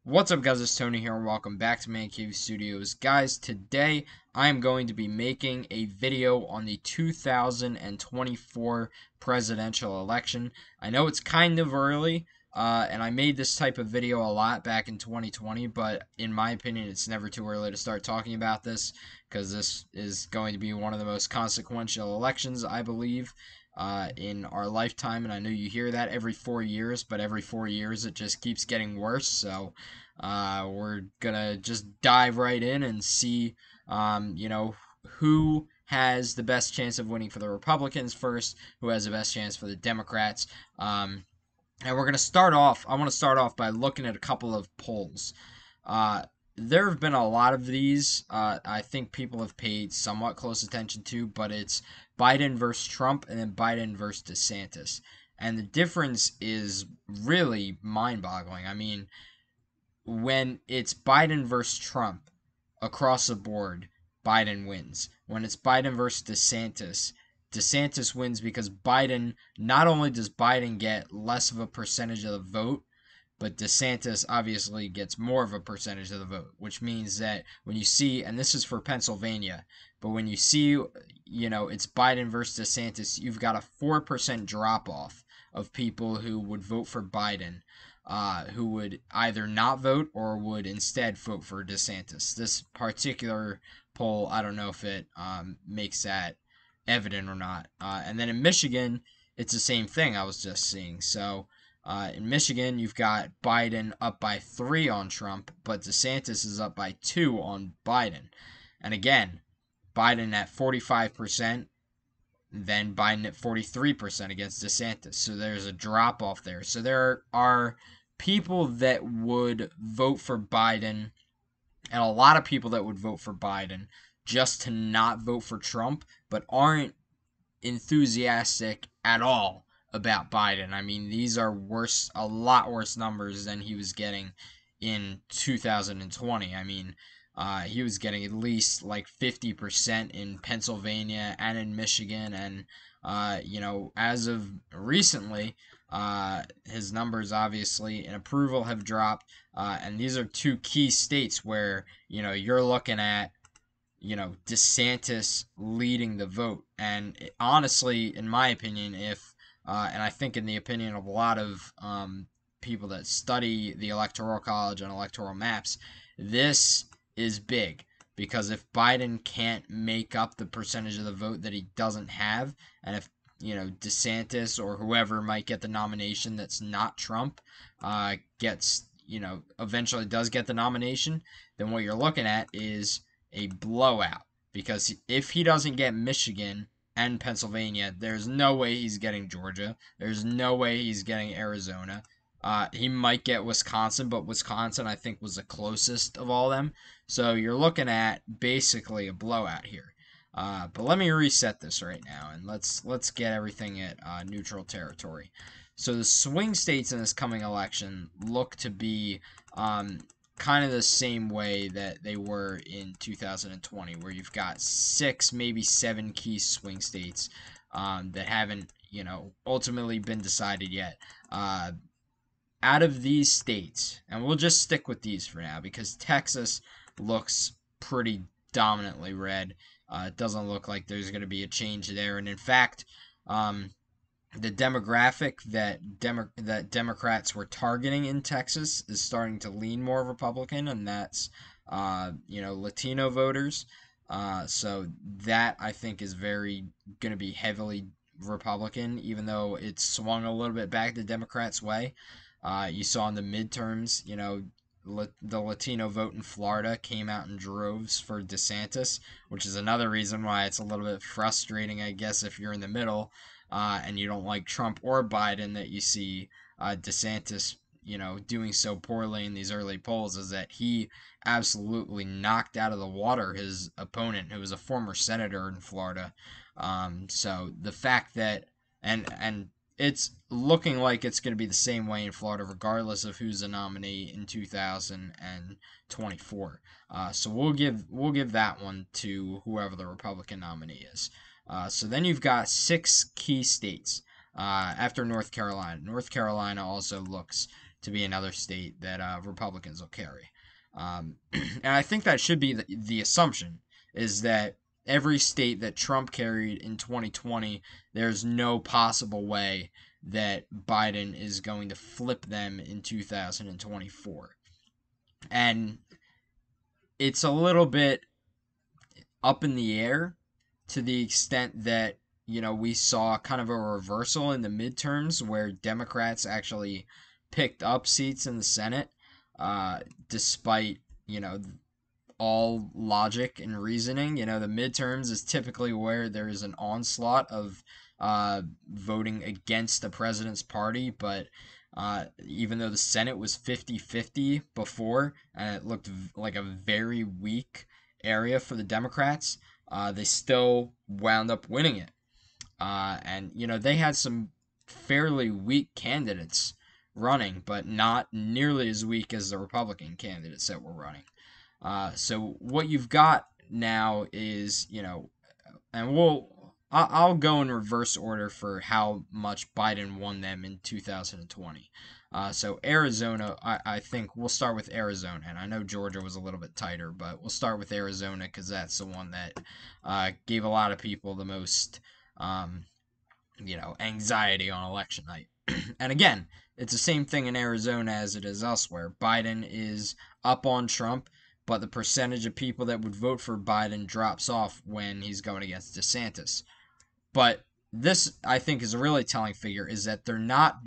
What's up, guys? It's Tony here, and welcome back to Man Cave Studios. Guys, today I am going to be making a video on the 2024 presidential election. I know it's kind of early, and I made this type of video a lot back in 2020, but in my opinion, it's never too early to start talking about this, because this is going to be one of the most consequential elections, I believe, in our lifetime. And I know you hear that every 4 years, but every 4 years it just keeps getting worse. So we're gonna just dive right in and see, who has the best chance of winning for the Republicans first, who has the best chance for the Democrats. And we're gonna start off. I want to start off by looking at a couple of polls. Uh, there have been a lot of these. I think people have paid somewhat close attention to, but it's Biden versus Trump and then Biden versus DeSantis. And the difference is really mind boggling. I mean, when it's Biden versus Trump across the board, Biden wins. When it's Biden versus DeSantis, DeSantis wins because Biden, not only does Biden get less of a percentage of the vote, but DeSantis obviously gets more of a percentage of the vote, which means that when you see, and this is for Pennsylvania, but when you see, it's Biden versus DeSantis, you've got a 4% drop off of people who would vote for Biden, who would either not vote or would instead vote for DeSantis. This particular poll, I don't know if it makes that evident or not. And then in Michigan, it's the same thing I was just seeing. So in Michigan, you've got Biden up by 3 on Trump, but DeSantis is up by 2 on Biden. And again, Biden at 45%, then Biden at 43% against DeSantis. So there's a drop off there. So there are people that would vote for Biden, and a lot of people that would vote for Biden just to not vote for Trump, but aren't enthusiastic at all about Biden. I mean, these are worse, a lot worse numbers than he was getting in 2020. I mean, he was getting at least like 50% in Pennsylvania and in Michigan. And, as of recently, his numbers obviously in approval have dropped. And these are two key states where, you're looking at, DeSantis leading the vote. And honestly, in my opinion, and I think in the opinion of a lot of people that study the Electoral College and electoral maps, this is big. Because if Biden can't make up the percentage of the vote that he doesn't have, and if, DeSantis or whoever might get the nomination that's not Trump, gets, eventually does get the nomination, then what you're looking at is a blowout, because if he doesn't get Michigan and Pennsylvania, there's no way he's getting Georgia. There's no way he's getting Arizona. He might get Wisconsin, but Wisconsin I think was the closest of all them. So you're looking at basically a blowout here. But let me reset this right now, and let's get everything at neutral territory. So the swing states in this coming election look to be kind of the same way that they were in 2020, where you've got 6, maybe 7 key swing states that haven't, ultimately been decided yet. Out of these states, and we'll just stick with these for now because Texas looks pretty dominantly red. It doesn't look like there's going to be a change there, and in fact, the demographic that Democrats were targeting in Texas is starting to lean more Republican, and that's Latino voters. So that I think is very going to be heavily Republican, even though it's swung a little bit back the Democrats' way. You saw in the midterms, the Latino vote in Florida came out in droves for DeSantis, which is another reason why it's a little bit frustrating, I guess, if you're in the middle and you don't like Trump or Biden, that you see DeSantis, doing so poorly in these early polls, is that he absolutely knocked out of the water his opponent, who was a former senator in Florida. So the fact that, and it's looking like it's going to be the same way in Florida, regardless of who's the nominee in 2024. So we'll give that one to whoever the Republican nominee is. So then you've got 6 key states after North Carolina. North Carolina also looks to be another state that Republicans will carry. And I think that should be the assumption, is that every state that Trump carried in 2020, there's no possible way that Biden is going to flip them in 2024. And it's a little bit up in the air, to the extent that, we saw kind of a reversal in the midterms where Democrats actually picked up seats in the Senate, despite, all logic and reasoning. The midterms is typically where there is an onslaught of voting against the president's party, but even though the Senate was 50-50 before, and it looked like a very weak area for the Democrats, they still wound up winning it. And, they had some fairly weak candidates running, but not nearly as weak as the Republican candidates that were running. So what you've got now is, and I'll go in reverse order for how much Biden won them in 2020. So Arizona, I think we'll start with Arizona, and I know Georgia was a little bit tighter, but we'll start with Arizona because that's the one that gave a lot of people the most, anxiety on election night. And again, it's the same thing in Arizona as it is elsewhere. Biden is up on Trump, but the percentage of people that would vote for Biden drops off when he's going against DeSantis. But this, I think, is a really telling figure, is that they're not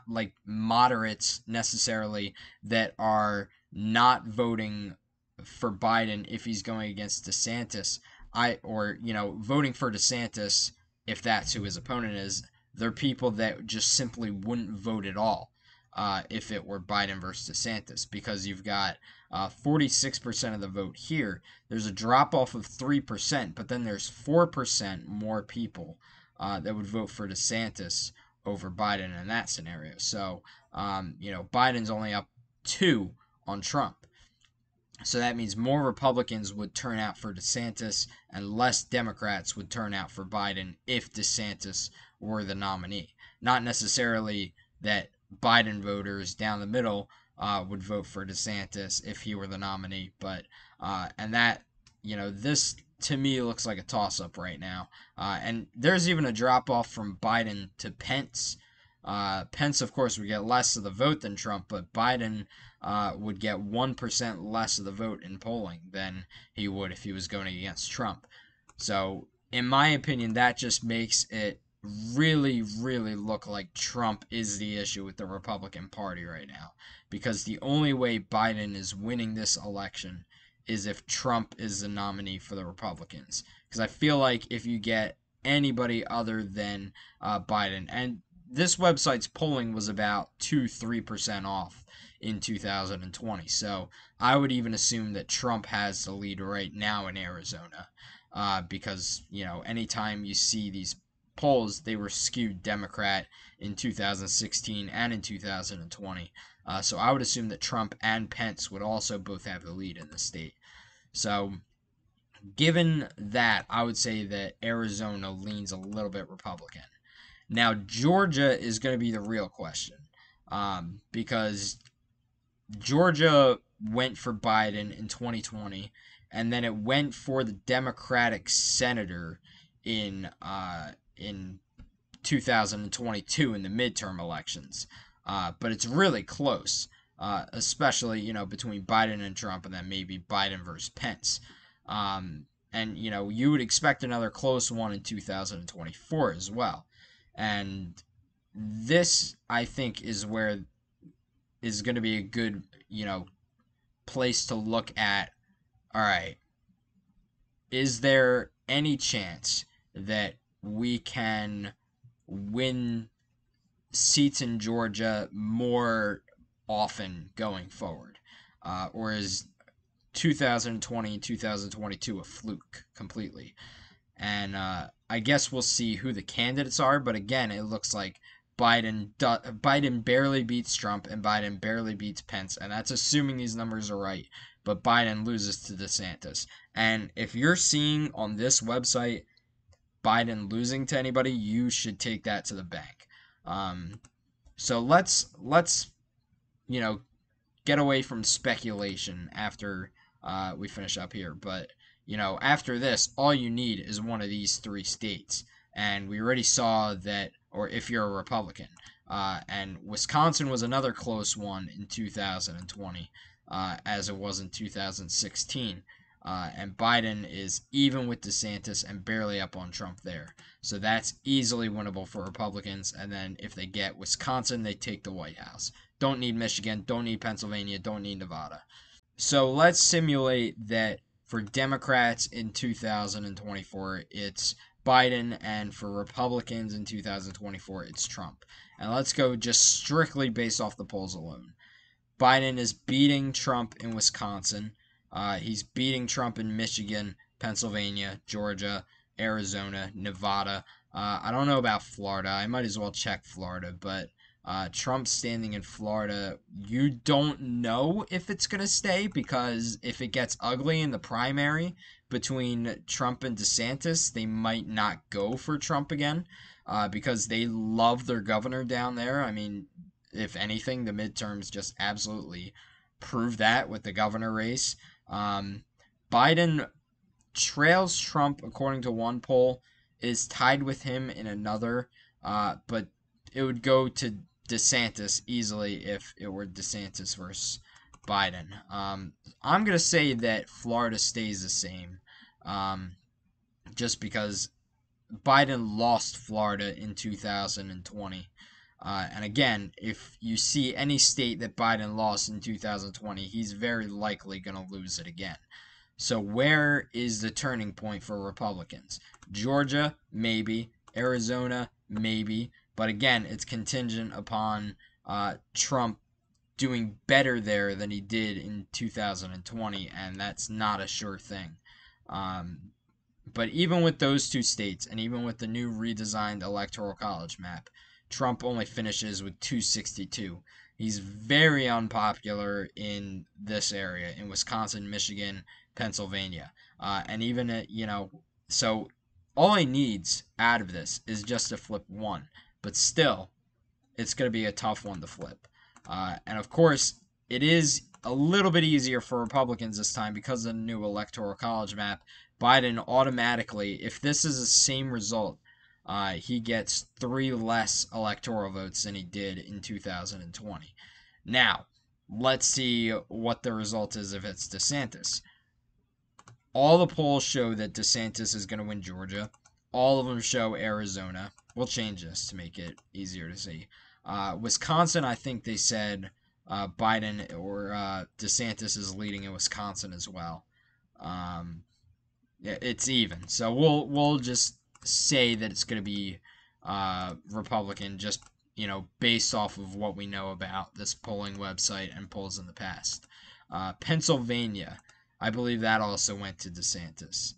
like moderates necessarily that are not voting for Biden if he's going against DeSantis. Voting for DeSantis if that's who his opponent is. They're people that just simply wouldn't vote at all if it were Biden versus DeSantis, because you've got 46% of the vote here. There's a drop off of 3%, but then there's 4% more people that would vote for DeSantis over Biden in that scenario. So, Biden's only up 2 on Trump. So that means more Republicans would turn out for DeSantis and less Democrats would turn out for Biden if DeSantis were the nominee. Not necessarily that Biden voters down the middle would vote for DeSantis if he were the nominee, but and that, this to me looks like a toss-up right now. And there's even a drop-off from Biden to Pence. Pence, of course, would get less of the vote than Trump, but Biden would get 1% less of the vote in polling than he would if he was going against Trump. So, in my opinion, that just makes it really, really look like Trump is the issue with the Republican Party right now. Because the only way Biden is winning this election is if Trump is the nominee for the Republicans. Because I feel like if you get anybody other than Biden, and this website's polling was about 2-3% off in 2020. So I would even assume that Trump has the lead right now in Arizona. Because, anytime you see these polls, they were skewed Democrat in 2016 and in 2020. So I would assume that Trump and Pence would also both have the lead in the state. So given that, I would say that Arizona leans a little bit Republican. Now, Georgia is going to be the real question, because Georgia went for Biden in 2020, and then it went for the Democratic senator in 2022 in the midterm elections. But it's really close, especially, between Biden and Trump, and then maybe Biden versus Pence. And, you would expect another close one in 2024 as well. And this, I think, is where is going to be a good, place to look at. All right, is there any chance that we can win seats in Georgia more often going forward? Or is 2020 and 2022 a fluke completely? And I guess we'll see who the candidates are. But again, it looks like Biden barely beats Trump and Biden barely beats Pence. And that's assuming these numbers are right. But Biden loses to DeSantis. And if you're seeing on this website Biden losing to anybody, you should take that to the bank. So let's you know, get away from speculation after we finish up here. But, after this, all you need is one of these three states. And we already saw that, or if you're a Republican. And Wisconsin was another close one in 2020, as it was in 2016. And Biden is even with DeSantis and barely up on Trump there. So that's easily winnable for Republicans. And then if they get Wisconsin, they take the White House. Don't need Michigan, don't need Pennsylvania, don't need Nevada. So let's simulate that for Democrats in 2024, it's Biden, and for Republicans in 2024, it's Trump. And let's go just strictly based off the polls alone. Biden is beating Trump in Wisconsin. He's beating Trump in Michigan, Pennsylvania, Georgia, Arizona, Nevada. I don't know about Florida. I might as well check Florida, but Trump standing in Florida, you don't know if it's going to stay, because if it gets ugly in the primary between Trump and DeSantis, they might not go for Trump again, because they love their governor down there. I mean, if anything, the midterms just absolutely prove that with the governor race. Biden trails Trump according to one poll, is tied with him in another, but it would go to DeSantis easily if it were DeSantis versus Biden. I'm going to say that Florida stays the same, just because Biden lost Florida in 2020. And again, if you see any state that Biden lost in 2020, he's very likely going to lose it again. So where is the turning point for Republicans? Georgia, maybe. Arizona, maybe. But again, it's contingent upon Trump doing better there than he did in 2020, and that's not a sure thing. But even with those two states, and even with the new redesigned Electoral College map, Trump only finishes with 262. He's very unpopular in this area, in Wisconsin, Michigan, Pennsylvania. And even, so all he needs out of this is just to flip one. But still, it's going to be a tough one to flip. And of course, it is a little bit easier for Republicans this time because of the new Electoral College map. Biden automatically, if this is the same result, he gets 3 less electoral votes than he did in 2020. Now, let's see what the result is if it's DeSantis. All the polls show that DeSantis is going to win Georgia. All of them show Arizona. We'll change this to make it easier to see. Wisconsin, I think they said Biden or DeSantis is leading in Wisconsin as well. It's even. So we'll just say that it's going to be Republican, just based off of what we know about this polling website and polls in the past. Pennsylvania, I believe that also went to DeSantis.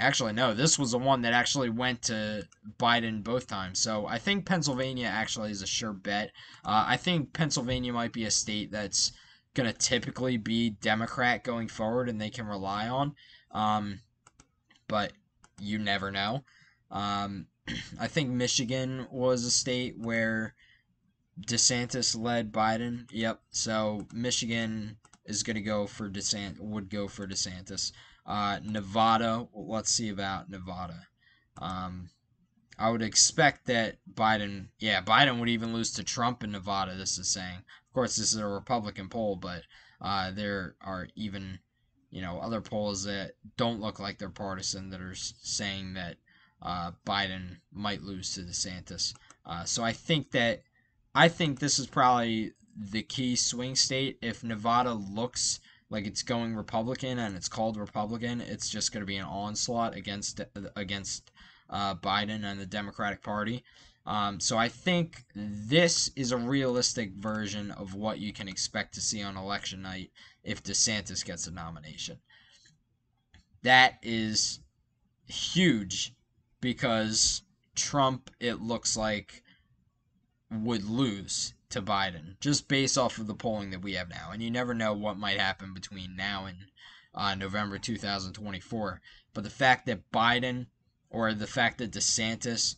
Actually, no, this was the one that actually went to Biden both times. So I think Pennsylvania actually is a sure bet. I think Pennsylvania might be a state that's going to typically be Democrat going forward and they can rely on. But you never know. I think Michigan was a state where DeSantis led Biden. Yep. So Michigan is going to go for DeSantis. Nevada, let's see about Nevada. I would expect that Biden would even lose to Trump in Nevada, this is saying. Of course, this is a Republican poll, but there are even, other polls that don't look like they're partisan that are saying that Biden might lose to DeSantis. So I think this is probably the key swing state. If Nevada looks like it's going Republican and it's called Republican, it's just going to be an onslaught against Biden and the Democratic Party. So I think this is a realistic version of what you can expect to see on election night if DeSantis gets a nomination. That is huge because Trump, it looks like, would lose to Biden, just based off of the polling that we have now. And you never know what might happen between now and November 2024. But the fact that DeSantis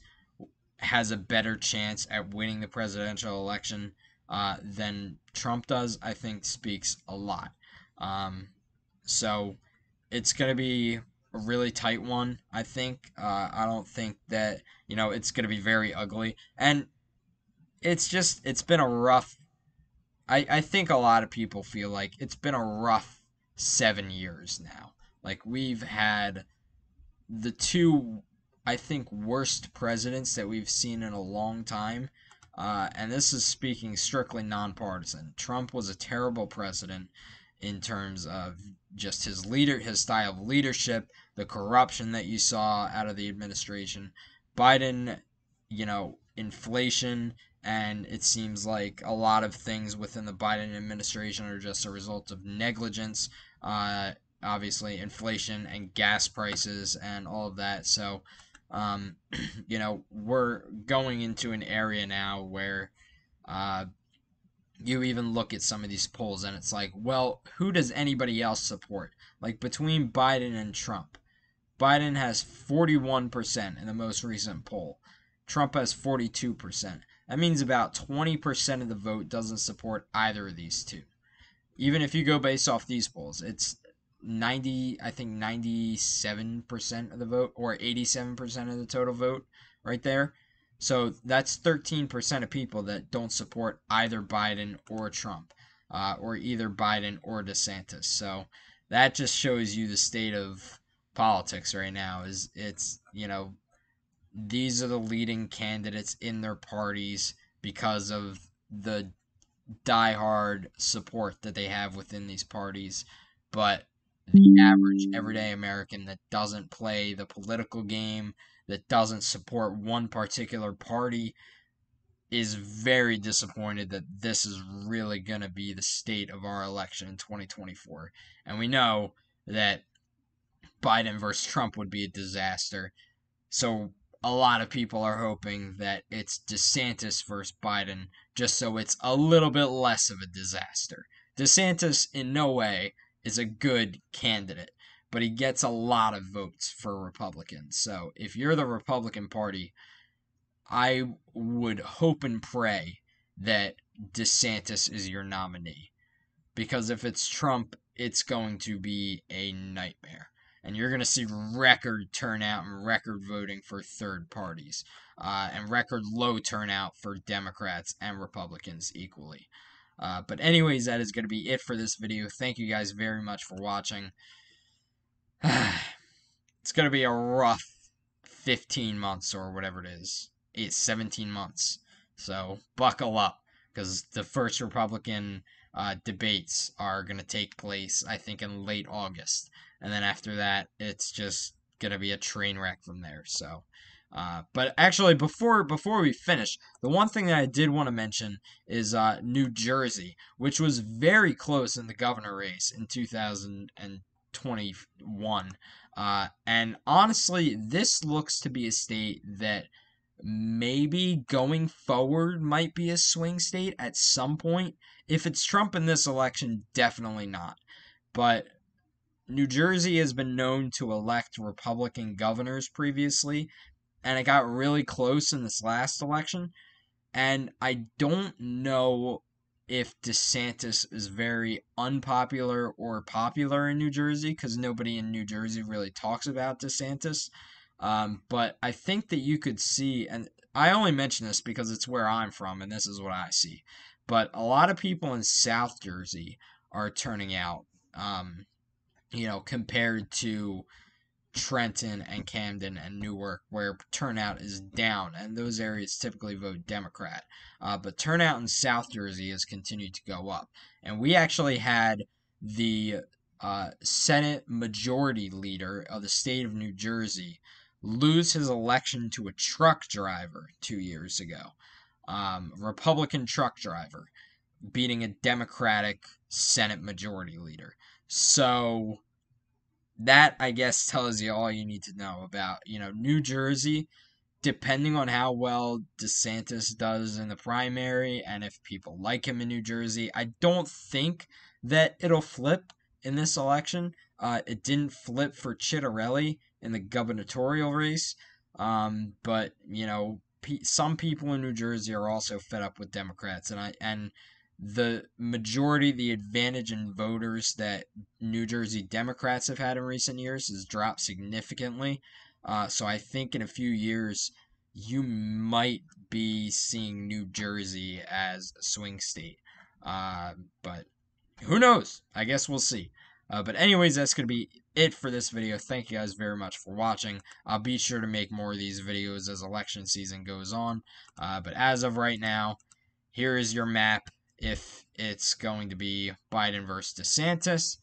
has a better chance at winning the presidential election than Trump does, I think speaks a lot. Um, so it's going to be a really tight one, I think. I don't think that, it's going to be very ugly. And it's been a rough, I think a lot of people feel like it's been a rough 7 years now. Like, we've had the two, I think, worst presidents that we've seen in a long time. And this is speaking strictly nonpartisan. Trump was a terrible president in terms of just his style of leadership, the corruption that you saw out of the administration. Biden, inflation, and it seems like a lot of things within the Biden administration are just a result of negligence. Obviously, inflation and gas prices and all of that. So, um, we're going into an area now where uh, you even look at some of these polls and it's like, well, who does anybody else support? Like, between Biden and Trump, Biden has 41% in the most recent poll. Trump has 42%. That means about 20% of the vote doesn't support either of these two. Even if you go based off these polls, it's 97% of the vote, or 87% of the total vote right there. So that's 13% of people that don't support either Biden or Trump, or either Biden or DeSantis. So that just shows you the state of politics right now. These are the leading candidates in their parties because of the diehard support that they have within these parties. But the average everyday American that doesn't play the political game, that doesn't support one particular party, is very disappointed that this is really going to be the state of our election in 2024. And we know that Biden versus Trump would be a disaster. So a lot of people are hoping that it's DeSantis versus Biden, just so it's a little bit less of a disaster. DeSantis, in no way, is a good candidate, but he gets a lot of votes for Republicans. So if you're the Republican Party, I would hope and pray that DeSantis is your nominee. Because if it's Trump, it's going to be a nightmare. And you're going to see record turnout and record voting for third parties, and record low turnout for Democrats and Republicans equally. But anyways, that is going to be it for this video. Thank you guys very much for watching. It's going to be a rough 15 months or whatever it is. It's 17 months. So buckle up, because the first Republican debates are going to take place, I think, in late August. And then after that, it's just going to be a train wreck from there. So, but actually, before we finish, the one thing that I did want to mention is New Jersey, which was very close in the governor race in 2021. And honestly, this looks to be a state that maybe going forward might be a swing state at some point. If it's Trump in this election, definitely not. But New Jersey has been known to elect Republican governors previously, and it got really close in this last election. And I don't know if DeSantis is very unpopular or popular in New Jersey, because nobody in New Jersey really talks about DeSantis. But I think that you could see, and I only mention this because it's where I'm from and this is what I see, but a lot of people in South Jersey are turning out, compared to Trenton and Camden and Newark, where turnout is down, and those areas typically vote Democrat. But turnout in South Jersey has continued to go up. And we actually had the Senate Majority Leader of the state of New Jersey lose his election to a truck driver 2 years ago. Republican truck driver beating a Democratic Senate Majority Leader. So that, I guess, tells you all you need to know about, New Jersey. Depending on how well DeSantis does in the primary and if people like him in New Jersey, I don't think that it'll flip in this election. It didn't flip for Chitterelli in the gubernatorial race. But, some people in New Jersey are also fed up with Democrats, and the majority, the advantage in voters that New Jersey Democrats have had in recent years has dropped significantly. So I think in a few years you might be seeing New Jersey as a swing state. But who knows? I guess we'll see. But anyways, that's going to be it for this video. Thank you guys very much for watching. I'll be sure to make more of these videos as election season goes on. But as of right now, here is your map if it's going to be Biden versus DeSantis.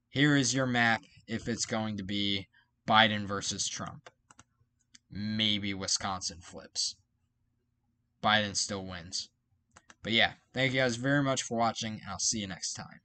Here is your map if it's going to be Biden versus Trump. Maybe Wisconsin flips. Biden still wins. But yeah, thank you guys very much for watching, and I'll see you next time.